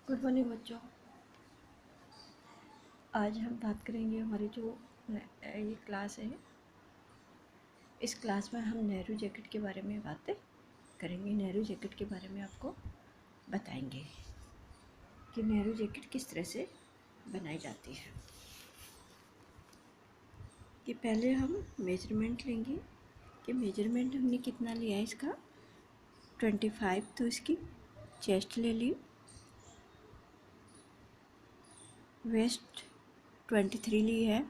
Good morning बच्चों। आज हम बात करेंगे हमारी जो ये क्लास है। इस क्लास में हम नेहरू जैकेट के बारे में बातें करेंगे। नेहरू जैकेट के बारे में आपको बताएंगे कि नेहरू जैकेट किस तरह से बनाई जाती है। कि पहले हम मेजरमेंट लेंगे कि मेजरमेंट हमने कितना लिया है इसका 25, तो इसकी चेस्ट ले ली, वेस्ट 23 ली है,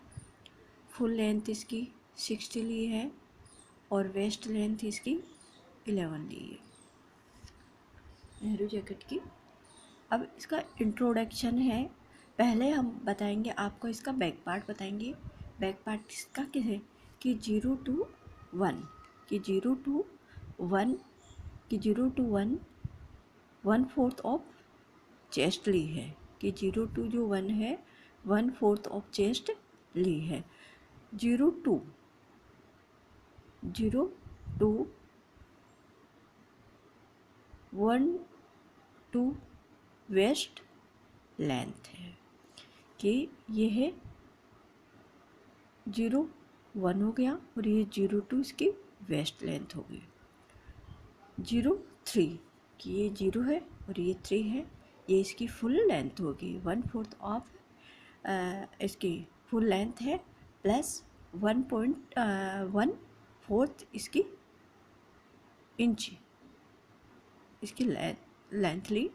फुल लेंथ इसकी 60 ली है और वेस्ट लेंथ इसकी 11 ली है नेहरू जैकेट की। अब इसका इंट्रोडक्शन है। पहले हम बताएंगे आपको इसका बैक पार्ट बताएंगे। बैक पार्ट इसका क्या है कि 0 to 1 कि 0 to 1 कि 0 to 1 1/4 ऑफ चेस्ट ली है कि 0 to जो 1 है 1/4 ऑफ चेस्ट ली है। 0 to 1 to वेस्ट लेंथ है कि ये है 0-1 हो गया और ये 0-2 इसकी वेस्ट लेंथ हो गई। 0-3 कि ये 0 है और ये 3 है, ये इसकी फुल लेंथ होगी 1/4 ऑफ इसकी फुल लेंथ है प्लस 1.1/4 इसकी इंच इसकी लेंथ ली।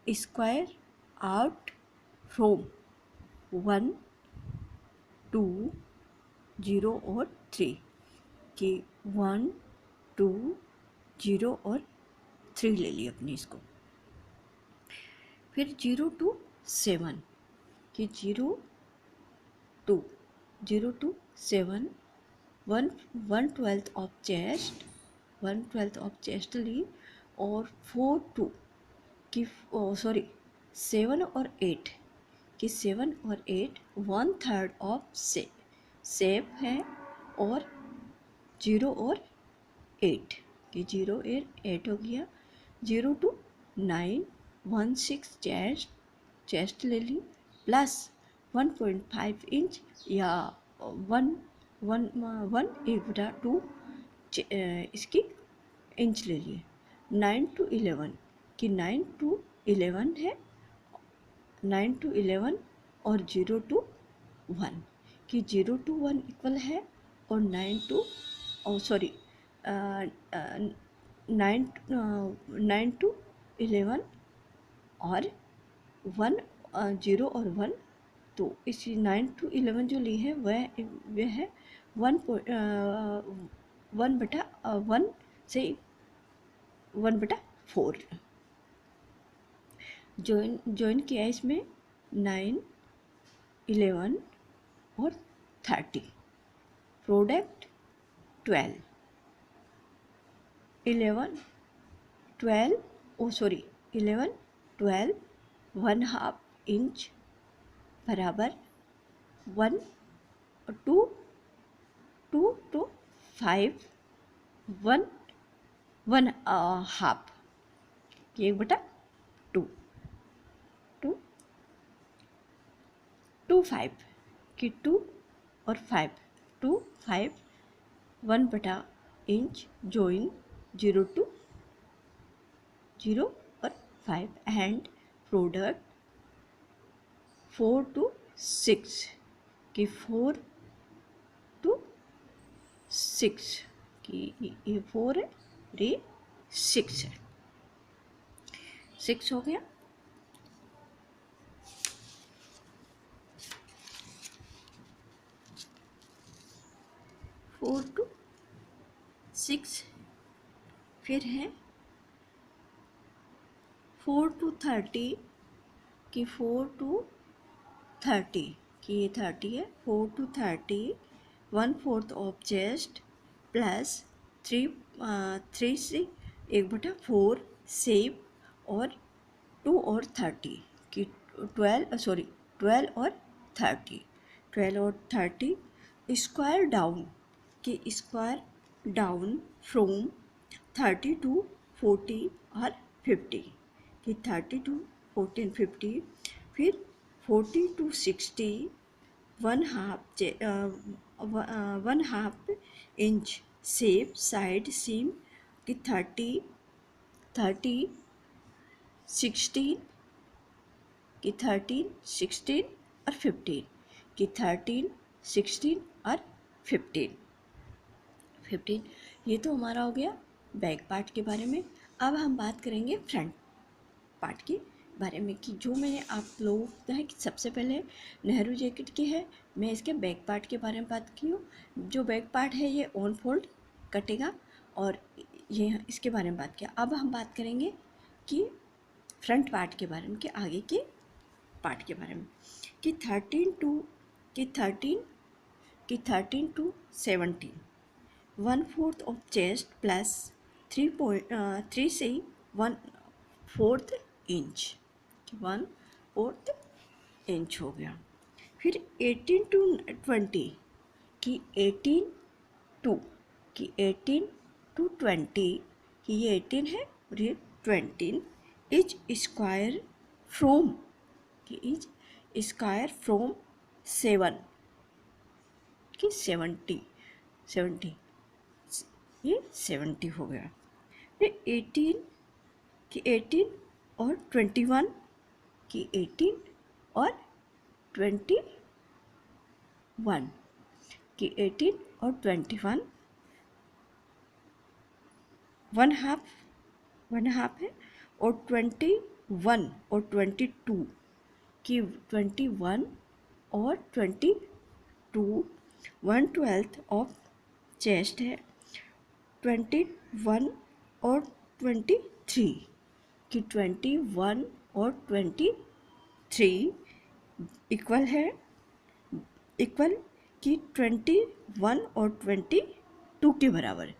स्क्वायर आउट फ्रॉम 1, 2, 0 और 3 कि 1, 2, 0 और 3 ले ली अपनी इसको। फिर 0 to 7 कि 0 to 7 1/12 of chest 1/12 of chest ली और 4 to कि 7 और 8 कि 7 और 8 1/3 ऑफ सेप है और 0 और 8 कि 0 और 8 हो गया। 0 to 9 1/6 चेस्ट ले ली प्लस 1.5 इंच या 1/2 इसकी इंच ले लिए। 9 to 11 कि 9 to 11 है 9 to 11 और 0 to 1 कि 0 to 1 इक्वल है और 9 to 9 to 11 और 1 0 और 1, तो इसी 9 to 11 जो ली है वह है 1/1 से 1/4। ज्वाइन किया इसमें 9, 11 और 30। प्रोडक्ट 12 11 12 11 12 1/2 इंच बराबर 1 2 2 to 5 1/2 1/2 2 2 5 कि 2 और 5 2 5 1/इंच join 0 to 0 और 5 and product 4 to 6 कि 4 to 6 कि ये 4 है ये 6 है 6 हो गया। फोर टू 6 फिर है 4 to 30 कि 4 to 30 कि ये 30 है 4 to 30 1/4 ऑफ चेस्ट प्लस 3 से 1/4 सेप और 2 और 30 कि 12 और 30 स्क्वायर डाउन कि स्क्वायर डाउन फ्रॉम 30 to 40 और 50 कि 30 to 1450, फिर 40 to 60 one half inch shape side seam की 30 16 की 13 16 और 15 की 13 16 और 15। ये तो हमारा हो गया बैक पार्ट के बारे में। अब हम बात करेंगे फ्रंट पार्ट के बारे में कि जो मैंने आप लोगों को बताया कि सबसे पहले नेहरू जैकेट की है, मैं इसके बैक पार्ट के बारे में बात की हूँ। जो बैक पार्ट है ये ऑन फोल्ड कटेगा और ये इसके बारे में बात किया। अब हम बात करेंगे कि फ्रंट पार्ट के बारे में, कि आगे के पार्ट के बारे में, कि 13 to 17 1/4 ऑफ चेस्ट प्लस 3 से 1/4 इंच, 1/4 इंच हो गया। फिर 18 to 20 की 18 to 20 की ये 18 है और ये 20 इज स्क्वायर फ्रॉम, कि इज स्क्वायर फ्रॉम 7 की 70 ये 70 हो गया। फिर 18 की 18 और 21 की 18 और 21 की 18 और 21 वन हाफ है। और 21 और 22 की 21 और 22 1/12 ऑफ चेस्ट है। 21 और 23 की 21 और 23 इक्वल है, इक्वल कि 21 और 22 के बराबर,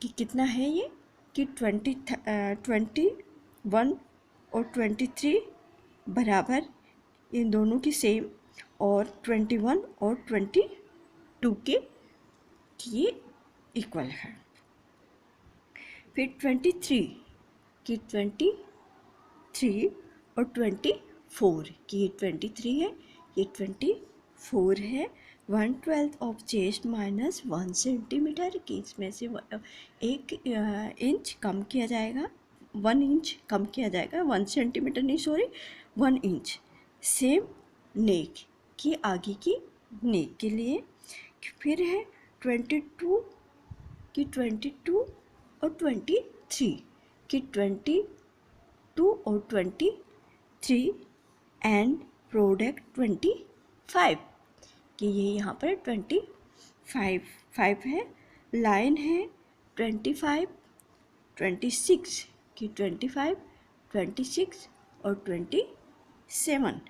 कि कितना है ये, कि 21 और 23 बराबर, इन दोनों की सेम, और 21 और 22 के ये इक्वल है। फिर 23 की 23 और 24 की ये 23 है, ये 24 है। 1/12 ऑफ चेस्ट माइनस 1 सेंटीमीटर, की इसमें से 1 इंच कम किया जाएगा, 1 इंच कम किया जाएगा, 1 सेंटीमीटर नहीं, सॉरी 1 इंच। सेम नेक की आगे की नेक के लिए। फिर है 22 की 22 और 23 की 22 और 23 एंड प्रोडक्ट 25, कि ये यहाँ पर 25 है। लाइन है 25 26 की 25 26 और 27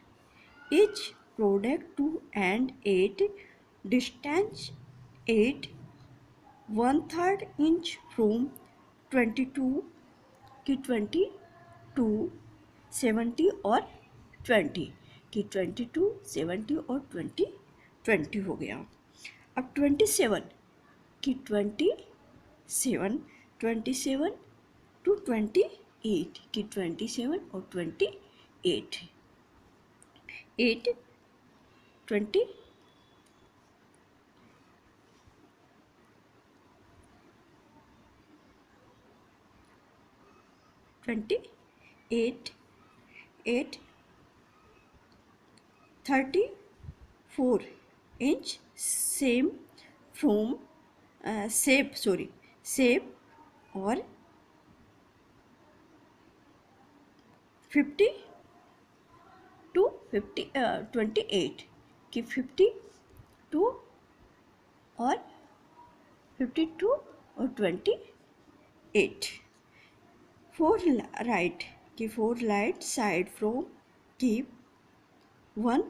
each product 2 and 8 distance 8 1/3 inch from 22 की 22 70 और 20 की 22 70 और 20 हो गया। अब 27 की 27 टू 28 की 27 और 28 8 20 28 8 34 inch same from shape और 50 to 28 की 52 और 52 और 28 4 right की 4 right side from keep 1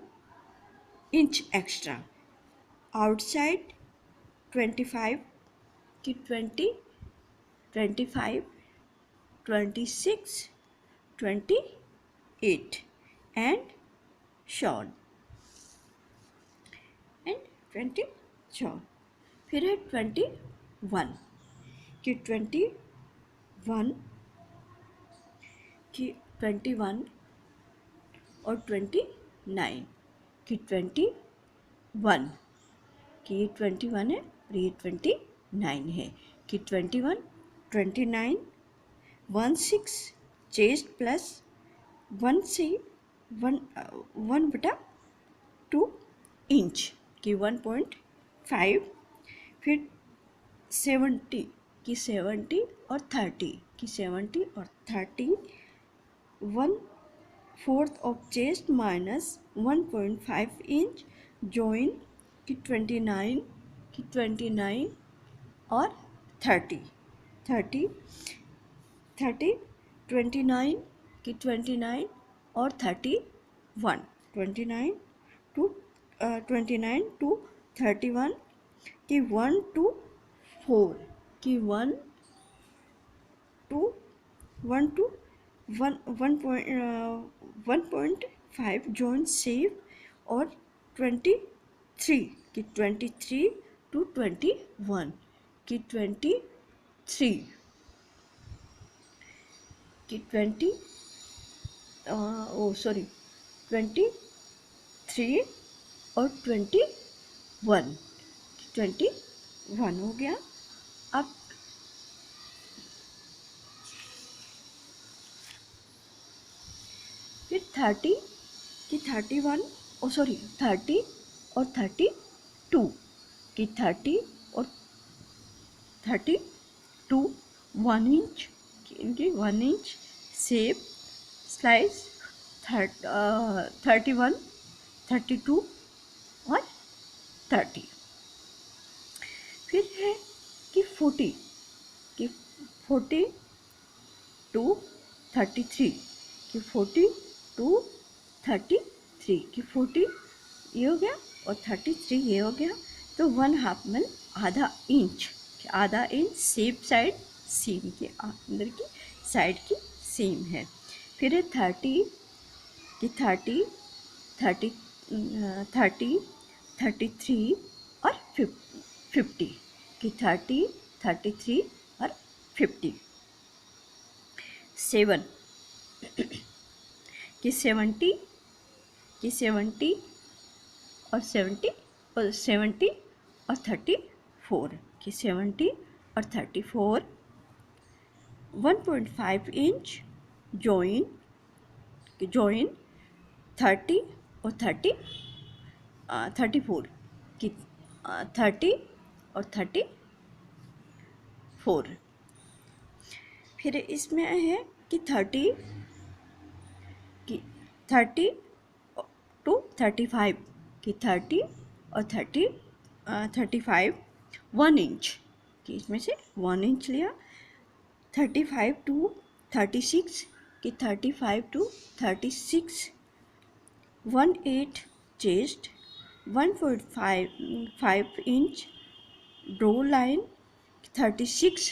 inch extra outside 25 की 20 25 26 28 and shown and 20 shown। फिर है 21 की 21 की 21 और 29 कि 21 कि ये 21 है और ये 29 है कि 21 29 16 चेस्ट प्लस 1 से 1/2 इंच की 1.5 फिर 70 की 70 और 30 की 70 और 30 1/4 of chest minus 1.5 inch join की 29 की 29 और 30 30 30 29 की 29 और 31 29 टू 29 टू 31 की 1 टू 4 की 1 टू 1 टू 1.5 जॉइन सेव और 23 की 23 टू 21 की 23 की 23 और 21 हो गया। अब फिर 30 की 31 30 और 32 की 30 और 32 1 इंच की 1 इंच शेप स्लाइस 31 32 और 30 फिर है कि 40 की 40 टू 33 की 40 टू 33 की 40 ये हो गया और 33 ये हो गया। तो 1/2 में आधा इंच सेप साइड सीम के अंदर की साइड की सीम है। फिर है 30 की 30 30 30 33 और 50 की 30 33 और 50 7 की 70 की 70 और 70 और 70 और 34 की 70 और 34 1.5 इंच जॉइन 30 और 34 की 30 और 34 फिर इसमें है कि 30 की 30 टू 35 की 30 और 35 1 इंच की इसमें से 1 इंच लिया। 35 टू 36 की 35 two 36 1/8 chest 1.5 inch draw line 36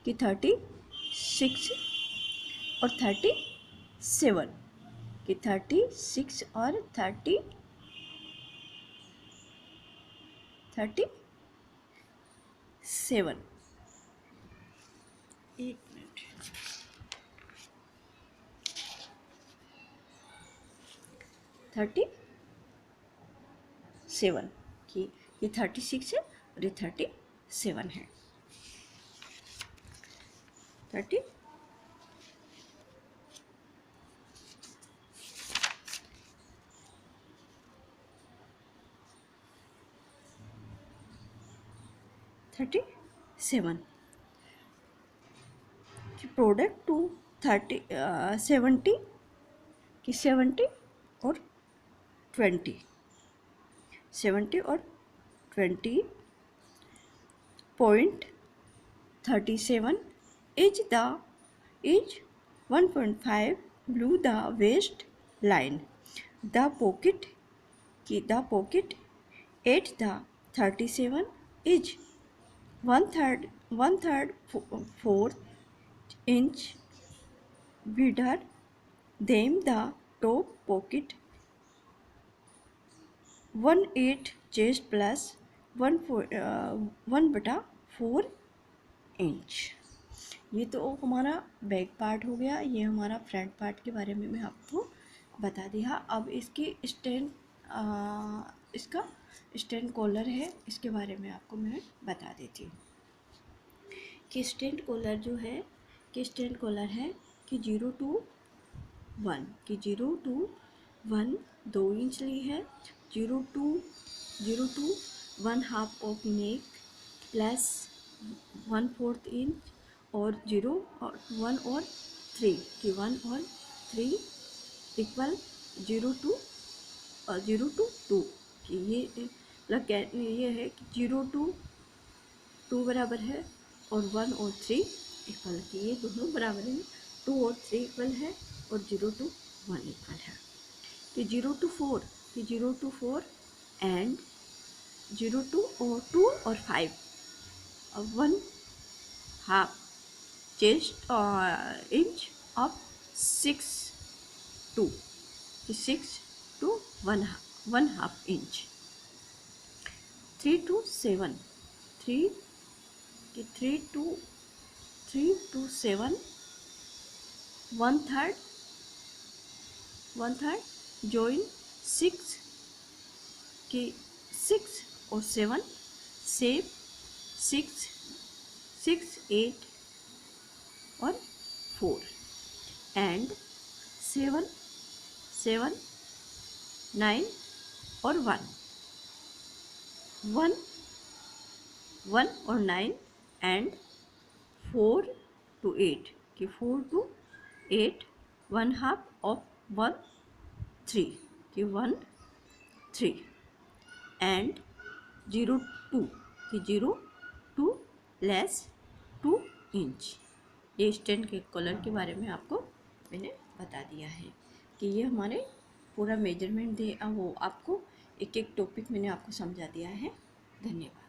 की 36 और 37 की 36 और 37 एक मिनट 37 की ये 36 है और ये 37 है 30 37 की प्रोडक्ट टू 70 की 70 और 20 70 और 20.37 is 1.5 below the waist line. The pocket at the 37 is one third 4 inch wider than the top pocket 1/8 chest plus 1/4 inch. ये तो हमारा बैक पार्ट हो गया। ये हमारा फ्रंट पार्ट के बारे में मैं आपको बता दिया। अब इसकी स्टैंड इसका स्टैंड कॉलर है, इसके बारे में आपको मैं बता देती हूँ कि स्टैंड कॉलर जो है कि स्टैंड कॉलर है कि 0 to 1 कि 0 to 1 2 इंच ली है, 0 to 1/2 of neck plus 1/4 inch और 0 और 1 और 3 कि 1 और 3 इक्वल 0 to 2 कि ये है कि 0 to 2 बराबर है और 1 और 3 इक्वल कि ये दोनों बराबर हैं, 2 और 3 इक्वल है और 0 to 1 इक्वल है कि 0 to 4 कि 0 to 4 एंड 0 to 2 और 5 1/2 chest inch of 6 to 6 to 1/2 inch. 3 to 7 3 कि 3 to 7 1/3 जॉइन 6 कि 6 और 7 सेव 6 8 और 4 एंड 7 9 और 1 और 9 एंड 4 to 8 कि 4 to 8 1/2 ऑफ 1 3 कि 1 3 एंड 0 2 कि 0 2 लेस 2 इंच। ये स्टैंड के कॉलर के बारे में आपको मैंने बता दिया है कि ये हमारे पूरा मेजरमेंट दे वो आपको एक एक टॉपिक मैंने आपको समझा दिया है। धन्यवाद।